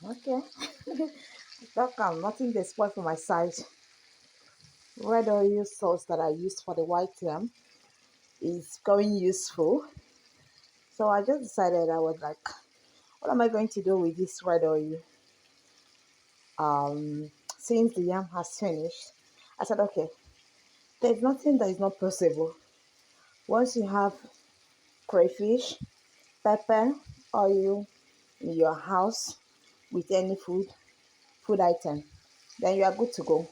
Okay. That nothing they spoil for my side. Red oil sauce that I used for the white yam is going useful. So I just decided I was like, what am I going to do with this red oil? Since the yam has finished, I said, okay, there's nothing that is not possible. Once you have crayfish, pepper, oil in your house with any food item, then you are good to go.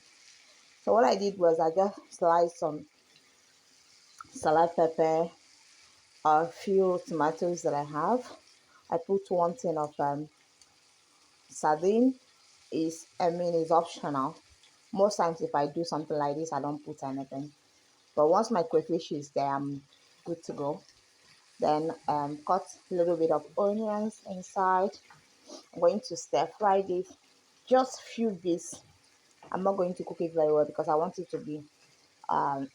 So what I did was I just sliced some salad pepper, a few tomatoes that I have. I put one tin of sardine. Is optional. Most times if I do something like this, I don't put anything. But once my crayfish is there, I'm good to go. Then cut a little bit of onions inside. I'm going to stir fry this just few bits. I'm not going to cook it very well because I want it to be a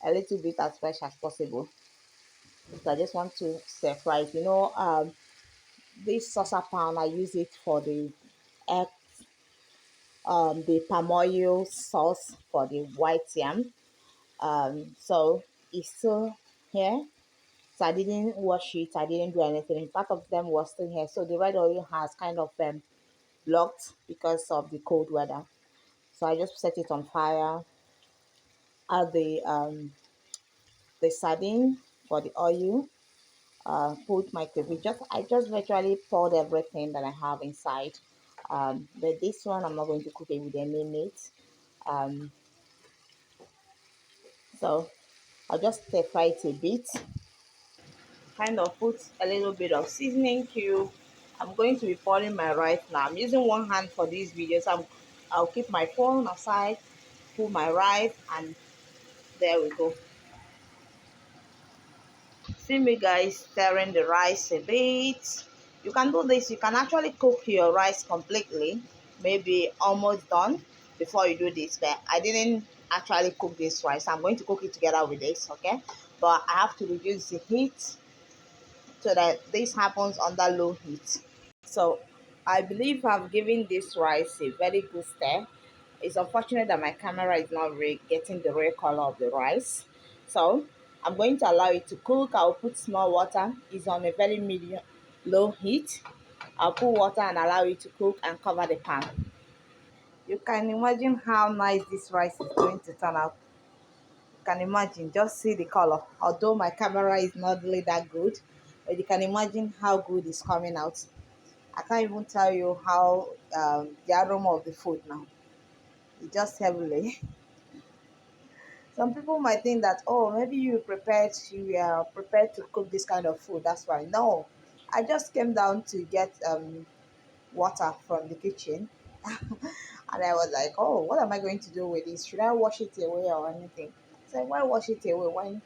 little bit as fresh as possible. So I just want to stir fry it. This saucepan I use it for egg, the palm oil sauce for the white yam. So it's still here. So I didn't wash it. I didn't do anything. Part of them was still here. So the red oil has kind of blocked because of the cold weather. So I just set it on fire. Add the sardine for the oil. Put my crayfish. I just virtually poured everything that I have inside. But this one I'm not going to cook it with any meat. Um, so I'll just stir fry it a bit. Kind of put a little bit of seasoning cube. I'm going to be pouring my rice now. I'm using one hand for these videos. I'll keep my phone aside, put my rice, and there we go. See me guys stirring the rice a bit. You can do this. You can actually cook your rice completely, maybe almost done before you do this. But I didn't actually cook this rice. I'm going to cook it together with this, okay? But I have to reduce the heat so that this happens under low heat. So I believe I've given this rice a very good stir. It's unfortunate that my camera is not really getting the real color of the rice. So I'm going to allow it to cook. I'll put small water. It's on a very medium low heat. I'll put water and allow it to cook and cover the pan. You can imagine how nice this rice is going to turn out. You can imagine, just see the color. Although my camera is not really that good, but you can imagine how good it's coming out. I can't even tell you how the aroma of the food now. It's just heavenly. Some people might think that, oh, maybe you are prepared to cook this kind of food. That's why. No, I just came down to get water from the kitchen, and I was like, oh, what am I going to do with this? Should I wash it away or anything? So why wash it away when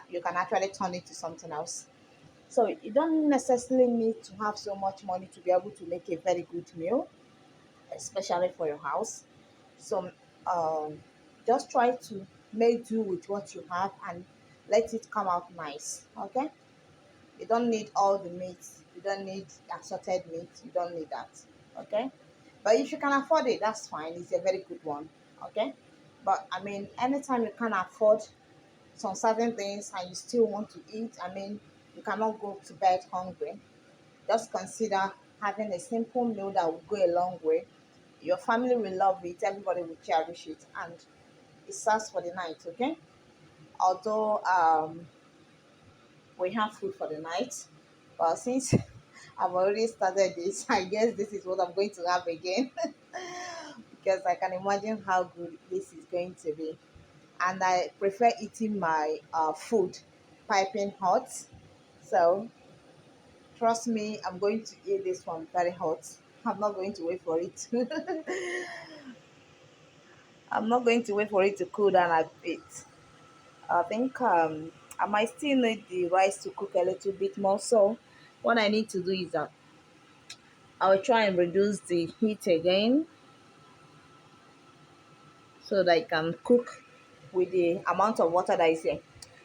you can actually turn it to something else? So you don't necessarily need to have so much money to be able to make a very good meal, especially for your house. So um, just try to make do with what you have and let it come out nice. Okay, you don't need all the meat, you don't need assorted meat, you don't need that. Okay, but if you can afford it, that's fine, it's a very good one. Okay, but I mean, anytime you can afford some certain things and you still want to eat, I mean, you cannot go to bed hungry. Just consider having a simple meal that will go a long way. Your family will love it, everybody will cherish it, and it starts for the night, okay? Although we have food for the night, but since I've already started this, I guess this is what I'm going to have again because I can imagine how good this is going to be. And I prefer eating my food piping hot. So trust me, I'm going to eat this one very hot. I'm not going to wait for it. I'm not going to wait for it to cool down a bit. I think I might still need the rice to cook a little bit more. So what I need to do is that I'll try and reduce the heat again so that I can cook with the amount of water that is here.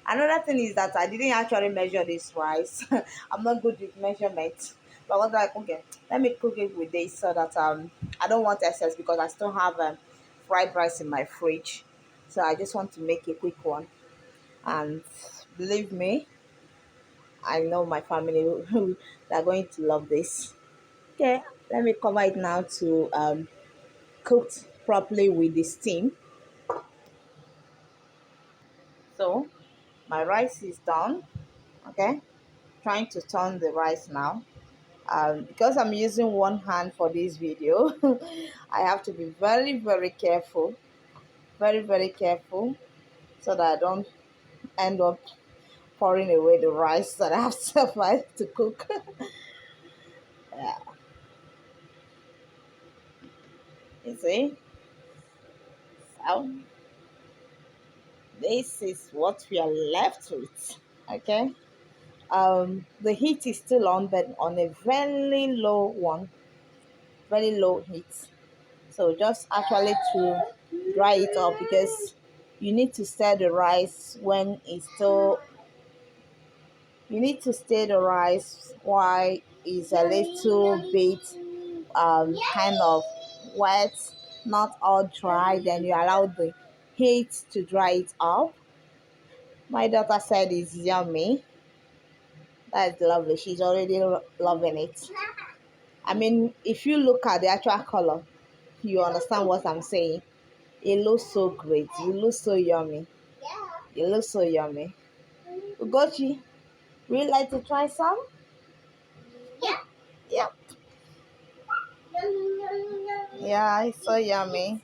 Another thing is that I didn't actually measure this rice. I'm not good with measurements. But what do I cook it? Let me cook it with this so that I don't want excess because I still have fried rice in my fridge. So I just want to make a quick one. And believe me, I know my family they're going to love this. Okay, let me cover it now to cooked properly with the steam. So my rice is done. Okay, trying to turn the rice now. Because I'm using one hand for this video, I have to be very, very careful, very, very careful, so that I don't end up pouring away the rice that I have suffered to cook. Yeah, you see, so this is what we are left with. Okay, the heat is still on, but on a very low one, very low heat. So just actually to dry it up because you need to stir the rice when it's still you need to stir the rice while it's a little bit kind of wet, not all dry. Then you allow the heat to dry it up. My daughter said it's yummy. That's lovely. She's already loving it. I mean, if you look at the actual color, you understand what I'm saying. It looks so great. You look so yummy. You look so yummy. Ugochi, would you like to try some? Yeah. Yep. Yeah, it's so yummy.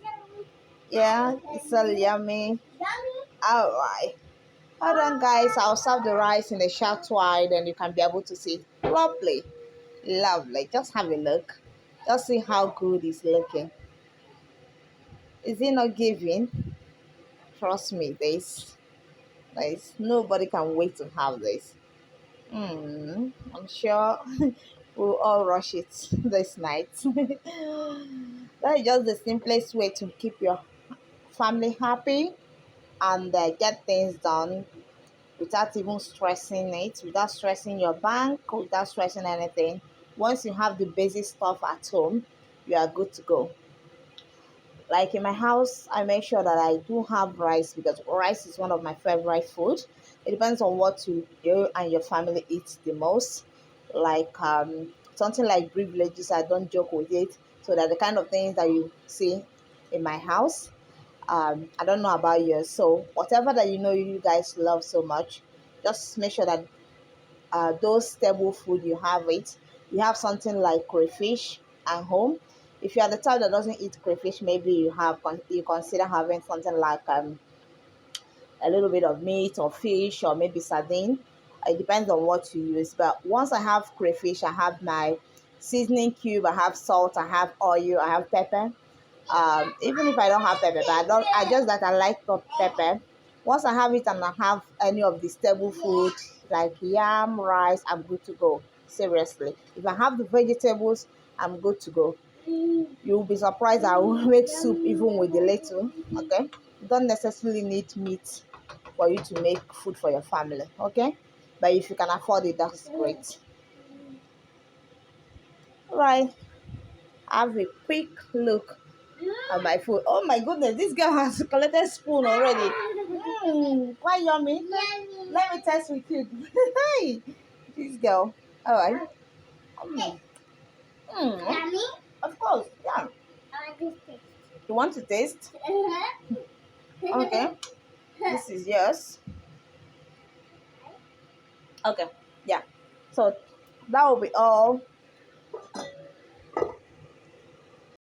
Yeah, it's so yummy. All right. Hold on, guys. I'll serve the rice in a short while, then you can be able to see. Lovely. Lovely. Just have a look. Just see how good it's looking. Is it not giving? Trust me, this nobody can wait to have this. I'm sure we'll all rush it this night. That is just the simplest way to keep your family happy and get things done without even stressing it, without stressing your bank, without stressing anything. Once you have the basic stuff at home, you are good to go. Like in my house, I make sure that I do have rice because rice is one of my favorite food. It depends on what you and your family eat the most. Like something like privileges, I don't joke with it. So that the kind of things that you see in my house. I don't know about yours. So whatever that you know you guys love so much, just make sure that those stable food you have it. You have something like crayfish at home. If you are the type that doesn't eat crayfish, maybe you consider having something like a little bit of meat or fish or maybe sardine. It depends on what you use. But once I have crayfish, I have my seasoning cube, I have salt, I have oil, I have pepper. Even if I don't have pepper, but I just that I like the pepper. Once I have it and I have any of the stable food like yam, rice, I'm good to go. Seriously, if I have the vegetables, I'm good to go. You'll be surprised I will make soup even with the little. Okay, you don't necessarily need meat for you to make food for your family. Okay, but if you can afford it, that's great. Right, have a quick look at my food. Oh my goodness, this girl has collected spoon already. Quite yummy. Let me test with you. Hey, this girl. All right. Mm. Yummy? Of course, yeah. I like this taste. You want to taste? Okay. This is yours. Okay. Yeah. So that will be all